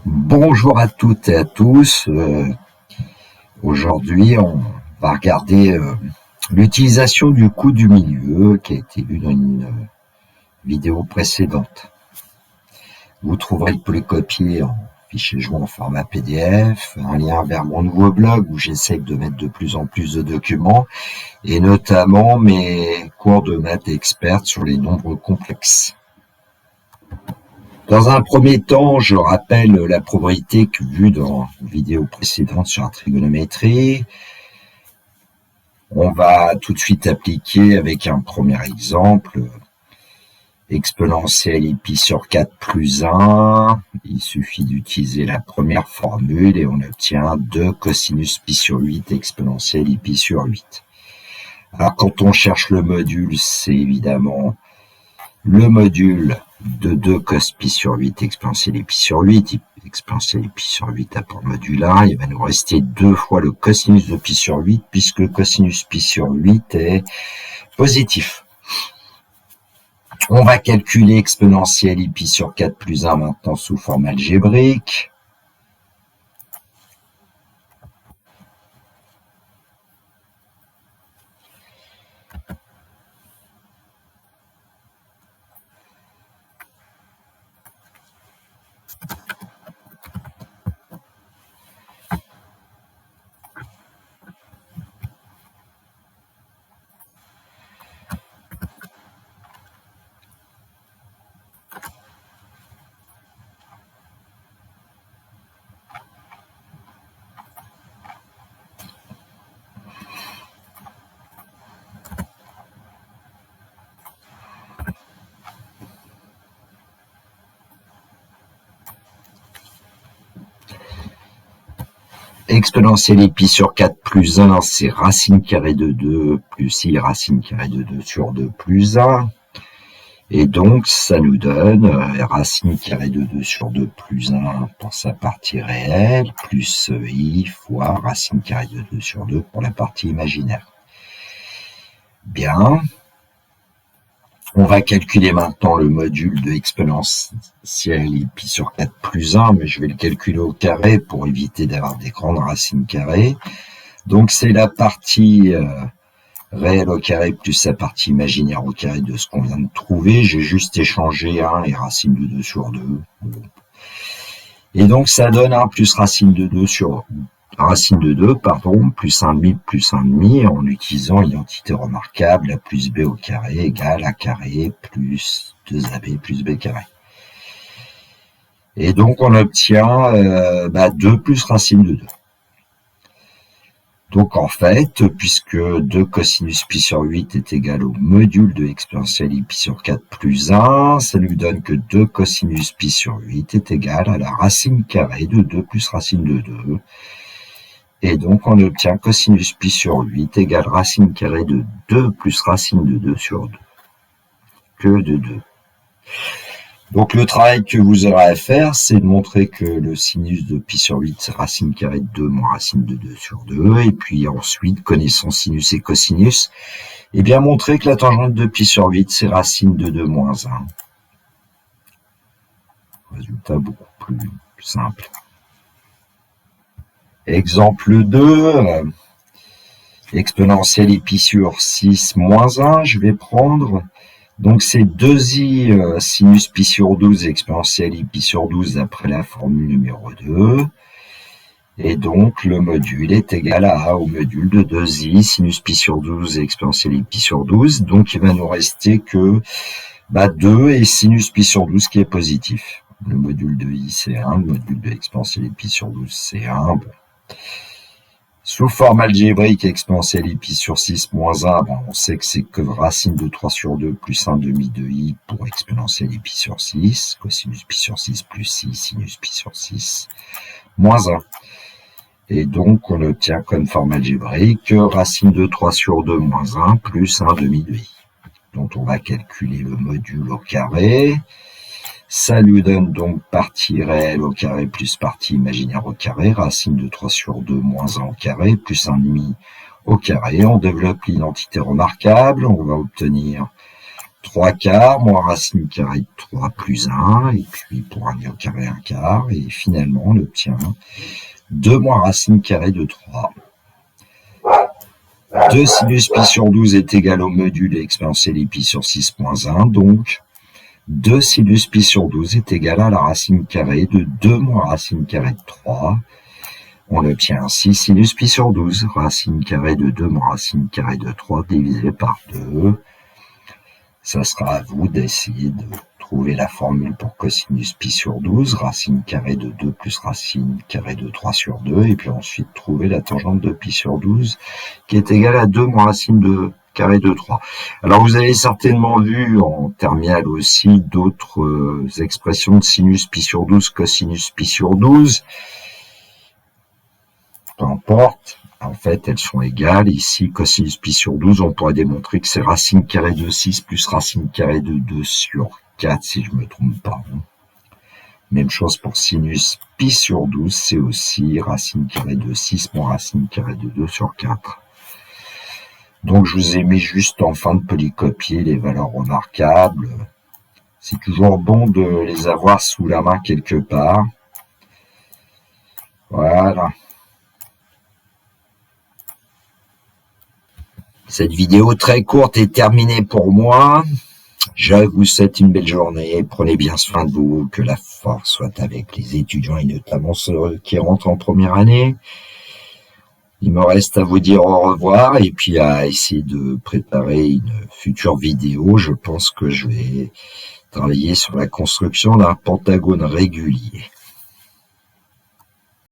Bonjour à toutes et à tous. Aujourd'hui, on va regarder l'utilisation du coup du milieu qui a été vu dans une vidéo précédente. Vous trouverez le polycopier en fichier joint en format PDF, un lien vers mon nouveau blog où j'essaie de mettre de plus en plus de documents et notamment mes cours de maths expertes sur les nombres complexes. Dans un premier temps, je rappelle la propriété que vue dans une vidéo précédente sur la trigonométrie. On va tout de suite appliquer avec un premier exemple. Exponentielle pi sur 4 plus 1. Il suffit d'utiliser la première formule et on obtient 2 cosinus pi sur 8 exponentielle pi sur 8. Alors quand on cherche le module, c'est évidemment le module de 2 cos pi sur 8 exponentielle pi sur 8, exponentielle pi sur 8 a pour module 1, il va nous rester 2 fois le cosinus de pi sur 8, puisque le cosinus pi sur 8 est positif. On va calculer exponentielle pi sur 4 plus 1 maintenant sous forme algébrique. Exponentielle pi sur 4 plus 1, c'est racine carrée de 2 plus i racine carrée de 2 sur 2 plus 1. Et donc, ça nous donne racine carrée de 2 sur 2 plus 1 pour sa partie réelle, plus i fois racine carrée de 2 sur 2 pour la partie imaginaire. Bien. On va calculer maintenant le module de exponentielle pi sur 4 plus 1, mais je vais le calculer au carré pour éviter d'avoir des grandes racines carrées. Donc, c'est la partie réelle au carré plus sa partie imaginaire au carré de ce qu'on vient de trouver. J'ai juste échangé 1 et racine de 2 sur 2. Et donc, ça donne 1 plus racine de 2 sur racine de 2, pardon, plus 1,5 plus 1,5 en utilisant l'identité remarquable, a plus b au carré égale a carré plus 2ab plus b carré. Et donc, on obtient 2 plus racine de 2. Donc, en fait, puisque 2 cosinus pi sur 8 est égal au module de exponentielle pi sur 4 plus 1, ça nous donne que 2 cosinus pi sur 8 est égal à la racine carrée de 2 plus racine de 2. Et donc, on obtient cosinus pi sur 8 égale racine carrée de 2 plus racine de 2 sur 2. Que de 2. Donc, le travail que vous aurez à faire, c'est de montrer que le sinus de pi sur 8, c'est racine carrée de 2 moins racine de 2 sur 2. Et puis ensuite, connaissant sinus et cosinus, et bien montrer que la tangente de pi sur 8, c'est racine de 2 moins 1. Résultat beaucoup plus simple. Exemple 2, exponentielle pi sur 6 moins 1, je vais prendre, donc c'est 2i sinus pi sur 12 exponentielle pi sur 12 après la formule numéro 2, et donc le module est égal à A au module de 2i sinus pi sur 12 exponentielle pi sur 12, donc il va nous rester que 2 et sinus pi sur 12 qui est positif. Le module de i c'est 1, le module de exponentielle pi sur 12 c'est 1, bon. Sous forme algébrique, exponentielle pi sur 6 moins 1, on sait que c'est que racine de 3 sur 2 plus 1 demi de i pour exponentielle pi sur 6, cosinus pi sur 6 plus i sinus pi sur 6 moins 1. Et donc, on obtient comme forme algébrique racine de 3 sur 2 moins 1 plus 1 demi de i, dont on va calculer le module au carré. Ça nous donne donc partie réelle au carré plus partie imaginaire au carré, racine de 3 sur 2 moins 1 au carré, plus 1,5 au carré. On développe l'identité remarquable, on va obtenir 3/4 moins racine carrée de 3 plus 1, et puis pour 1 au carré 1/4, et finalement on obtient 2 moins racine carrée de 3. 2 sinus pi sur 12 est égal au module exponentielle pi sur 6 moins 1, donc 2 sinus pi sur 12 est égal à la racine carrée de 2 moins racine carrée de 3. On obtient ainsi sinus pi sur 12, racine carrée de 2 moins racine carrée de 3 divisé par 2. Ça sera à vous d'essayer de trouver la formule pour cosinus pi sur 12, racine carrée de 2 plus racine carrée de 3 sur 2, et puis ensuite trouver la tangente de pi sur 12, qui est égale à 2 moins racine de carré de 3. Alors vous avez certainement vu en terminale aussi d'autres expressions de sinus pi sur 12, cosinus pi sur 12. Peu importe, en fait elles sont égales. Ici, cosinus pi sur 12, on pourrait démontrer que c'est racine carrée de 6 plus racine carrée de 2 sur 4, si je ne me trompe pas. Même chose pour sinus pi sur 12, c'est aussi racine carrée de 6 moins racine carrée de 2 sur 4. Donc je vous ai mis juste en fin de polycopier les valeurs remarquables. C'est toujours bon de les avoir sous la main quelque part. Voilà. Cette vidéo très courte est terminée pour moi. Je vous souhaite une belle journée. Prenez bien soin de vous. Que la force soit avec les étudiants et notamment ceux qui rentrent en première année. Il me reste à vous dire au revoir et puis à essayer de préparer une future vidéo. Je pense que je vais travailler sur la construction d'un pentagone régulier.